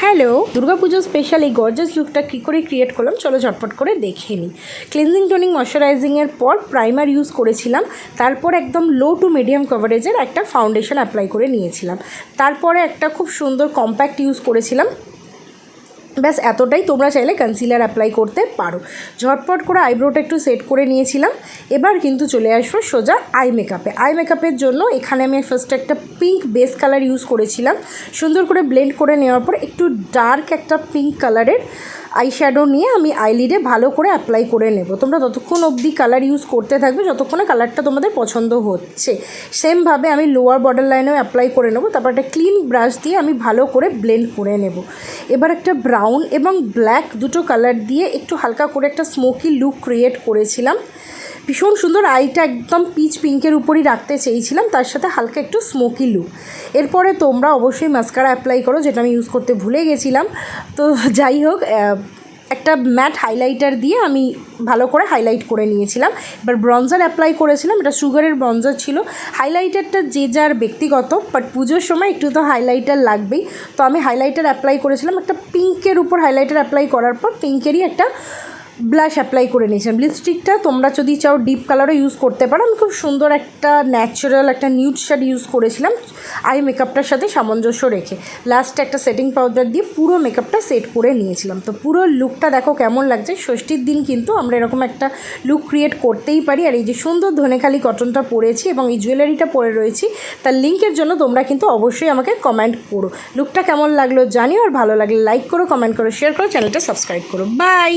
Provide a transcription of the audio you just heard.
Hello, Durga Puja special এই gorgeous লুকটা কী করে ক্রিয়েট করলাম চলো ঝটপট করে দেখে নিই। ক্লিনজিং টোনিং ময়শ্চারাইজিংয়ের পর প্রাইমার ইউজ করেছিলাম, তারপর একদম লো টু মিডিয়াম কভারেজের একটা ফাউন্ডেশন অ্যাপ্লাই করে নিয়েছিলাম, তারপরে একটা খুব সুন্দর কম্প্যাক্ট ইউজ করেছিলাম। ব্যাস এতটাই, তোমরা চাইলে কনসিলার অ্যাপ্লাই করতে পারো। ঝটপট করে আইব্রোটা একটু সেট করে নিয়েছিলাম। এবার কিন্তু চলে আসবো সোজা আই মেকআপের জন্য এখানে আমি ফার্স্ট একটা পিঙ্ক বেস কালার ইউজ করেছিলাম। সুন্দর করে ব্লেন্ড করে নেওয়ার পর একটু ডার্ক একটা পিঙ্ক কালারের আই শ্যাডো নিয়ে আমি আইলিডে ভালো করে অ্যাপ্লাই করে নেব। তোমরা ততক্ষণ অবধি কালার ইউজ করতে থাকবে যতক্ষণে কালারটা তোমাদের পছন্দ হচ্ছে। সেমভাবে আমি লোয়ার বর্ডার লাইনেও অ্যাপ্লাই করে নেব। তারপর একটা ক্লিন ব্রাশ দিয়ে আমি ভালো করে ব্লেন্ড করে নেব। এবার একটা ব্রাউন এবং ব্ল্যাক দুটো কালার দিয়ে একটু হালকা করে একটা স্মোকি লুক ক্রিয়েট করেছিলাম। ভীষণ সুন্দর, আইটা একদম পিচ পিঙ্কের উপরই রাখতে চেয়েছিলাম, তার সাথে হালকা একটু স্মোকি লুক। এরপরে তোমরা অবশ্যই মাস্কারা অ্যাপ্লাই করো, যেটা আমি ইউজ করতে ভুলে গেছিলাম। তো যাই হোক, একটা ম্যাট হাইলাইটার দিয়ে আমি ভালো করে হাইলাইট করে নিয়েছিলাম। এবার ব্রঞ্জার অ্যাপ্লাই করেছিলাম, এটা সুগারের ব্রঞ্জার ছিল। হাইলাইটারটা যে যার ব্যক্তিগত, বাট পুজোর সময় একটু তো হাইলাইটার লাগবেই। তো আমি হাইলাইটার অ্যাপ্লাই করেছিলাম, একটা পিঙ্কের উপর হাইলাইটার অ্যাপ্লাই করার পর পিঙ্কেরই একটা ব্লাশ অ্যাপ্লাই করে নিয়েছিলাম। লিপস্টিকটা তোমরা যদি চাও ডিপ কালারও ইউজ করতে পারো। আমি খুব সুন্দর একটা ন্যাচারাল একটা নিউড শেড ইউজ করেছিলাম আই মেকআপটার সাথে সামঞ্জস্য রেখে। লাস্টে একটা সেটিং পাউডার দিয়ে পুরো মেকআপটা সেট করে নিয়েছিলাম। তো পুরো লুকটা দেখো কেমন লাগছে। ষষ্ঠীর দিন কিন্তু আমরা এরকম একটা লুক ক্রিয়েট করতেই পারি। আর এই যে সুন্দর ধনেখালি কটনটা পরেছি এবং এই জুয়েলারিটা পরে রয়েছি, তার লিঙ্কের জন্য তোমরা কিন্তু অবশ্যই আমাকে কমেন্ট করো। লুকটা কেমন লাগলো জানিও, আর ভালো লাগলে লাইক করো, কমেন্ট করো, শেয়ার করো, চ্যানেলটা সাবস্ক্রাইব করো। বাই।